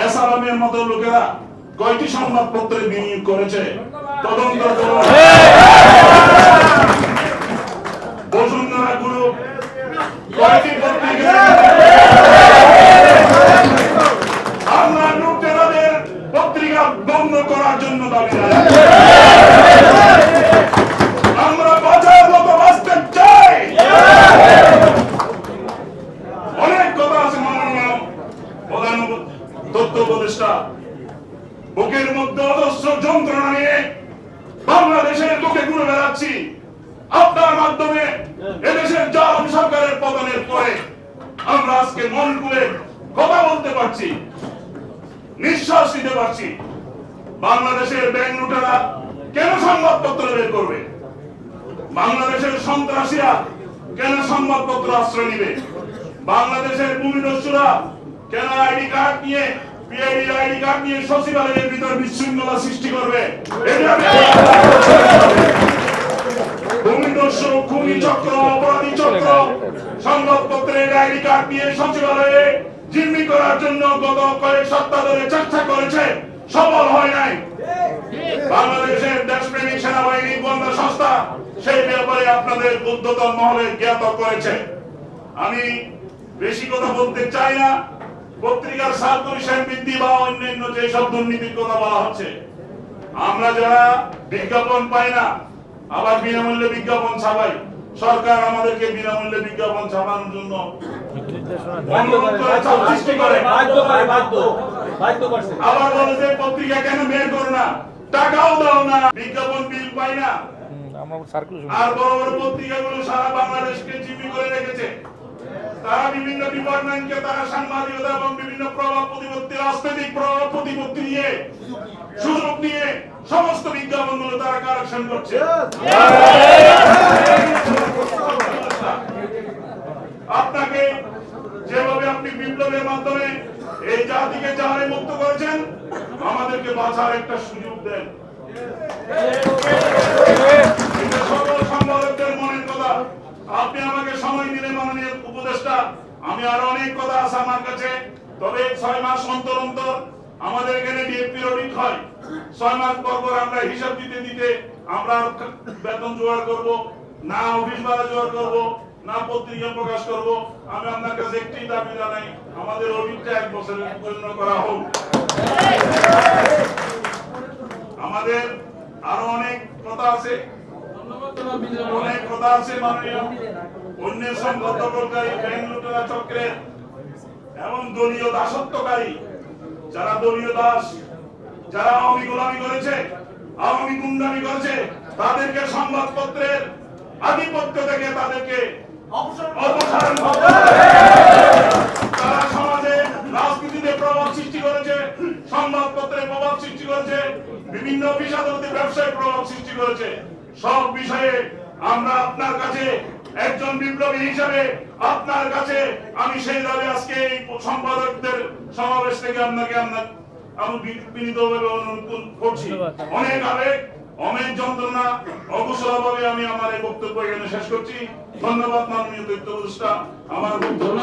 এসআরএমের মতো লোকেরা কয়টি সংবাদপত্রে বিনিয়োগ করেছে তদন্ত করুন। বসুন্ধরা গ্রুপ কয়টি পত্রিকা আমরা লুটেরাদের পত্রিকা বন্ধ করার জন্য দাবি জানাই। আমরা বাজার মতো বাঁচতে চাই। অনেক কথা আছে মাননীয় প্রধান তথ্য উপদেষ্টা, বুকের মধ্যে অজস্র যন্ত্রণা নিয়ে বাংলাদেশের বুকে ঘুরে বেড়াচ্ছি। আপনার মাধ্যমে এদেশের জাতীয় সরকারের পতনের পরে আমরা আজকে মন খুলে কথা বলতে পারছি, নিঃশ্বাস নিতে পারছি। বাংলাদেশের ব্যাংক লুটেরা কেন সংবাদপত্র বের করবে? বাংলাদেশের সন্ত্রাসীরা কেন সংবাদপত্র আশ্রয় নিবে? বাংলাদেশের ভূমিদস্যুরা কেন আইডি কার্ড নিয়ে পিআইডি আইডি কার্ড নিয়ে সচিবালয়ের ভিতর বিশৃঙ্খলা সৃষ্টি করবে? ভূমিদস্যু, খুনি চক্র, অপরাধী চক্র সংবাদপত্রের আইডি কার্ড নিয়ে সচিবালয়ে জিম্মি করার জন্য গত কয়েক সপ্তাহ ধরে চেষ্টা করেছে, সফল হয় নাই। বাংলাদেশের দেশপ্রেমিক সেনাবাহিনী গোয়েন্দা সংস্থা সেই ব্যাপারে আপনাদের ঊর্ধ্বতন মহলে জ্ঞাত করেছে। আমি বেশি কথা বলতে চাই না। পত্রিকার সার্কুলেশন বৃদ্ধি বা অন্যান্য যেসব দুর্নীতির কথা বলা হচ্ছে, আমরা যারা বিজ্ঞাপন পাই না, আবার বিনামূল্যে বিজ্ঞাপন ছাপাই, সরকার আমাদেরকে বিনামূল্যে বিজ্ঞাপন ছাপানোর জন্য আবার বলে যে পত্রিকা কেন বের করো না, টাকাও দাও না, বিজ্ঞাপন বিল পাই না। আর বড় বড় পত্রিকাগুলো সারা বাংলাদেশকে জিম্মি করে রেখেছে। তারা বিভিন্ন ডিপার্টমেন্টকে তারা সাংবাদিকতা এবং বিভিন্ন প্রভাব প্রতিপত্তি, রাজনৈতিক প্রভাব প্রতিপত্তি নিয়ে সুযোগ নিয়ে সমস্ত বিজ্ঞাপনগুলো তারা কালেকশন করছে। আপনাকে যেভাবে আপনি বিপ্লবের মাধ্যমে এই জাতিকে জাহারে মুক্ত করেছেন, আমাদেরকে বাঁচার একটা সুযোগ দেন। সকল সম্পাদকদের মনের কথা আপনি আমাকে সময় দিলে মাননীয় উপদেষ্টা, আমি আরো অনেক কথা আছে আমার কাছে। তবে 6 মাস অন্তর অন্তর আমাদের এখানে ডিএপি অডিট হয়। 6 মাস পর পর আমরা হিসাব দিতে দিতে আমরা বেতন জোগাড় করব না, অফিস ভাড়া জোগাড় করব না, পত্রিকা প্রকাশ করব। আমি আপনার কাছে একটি দাবি জানাই, আমাদের অডিটটা 1 বছরের জন্য করা হোক। আমাদের আরো অনেক কথা আছে, অনেক কথা আছে মাননীয় অন্যের সম্পদ দখলকারী, ব্যাংক লুটেরা চক্রের এবং দলীয় দাসত্বকারী, যারা দলীয় দাস, যারা আওয়ামী গোলামি করেছে, আওয়ামী গুন্ডামি করেছে, তাদেরকে সংবাদপত্রের আধিপত্য থেকে তাদেরকে অপসারণ করতে হবে। তারা সমাজে রাজনীতিতে প্রভাব সৃষ্টি করেছে, সংবাদপত্রে প্রভাব সৃষ্টি করেছে, বিভিন্ন অফিস আদালতে ব্যবসায় প্রভাব সৃষ্টি করেছে। সব বিষয়ে আমরা আপনার কাছে একজন বিপ্লবী হিসাবে আপনার কাছে আমি সেই দাবি আজকে এই সম্পাদকদের সমাবেশ থেকে আমি বিনীতভাবে অনুরোধ করছি। অনেক আবেগ, অনেক যন্ত্রণা, অকুশলভাবে আমি আমার এই বক্তব্য এখানে শেষ করছি। ধন্যবাদ মাননীয় তথ্য উপদেষ্টা আমার বক্তব্য।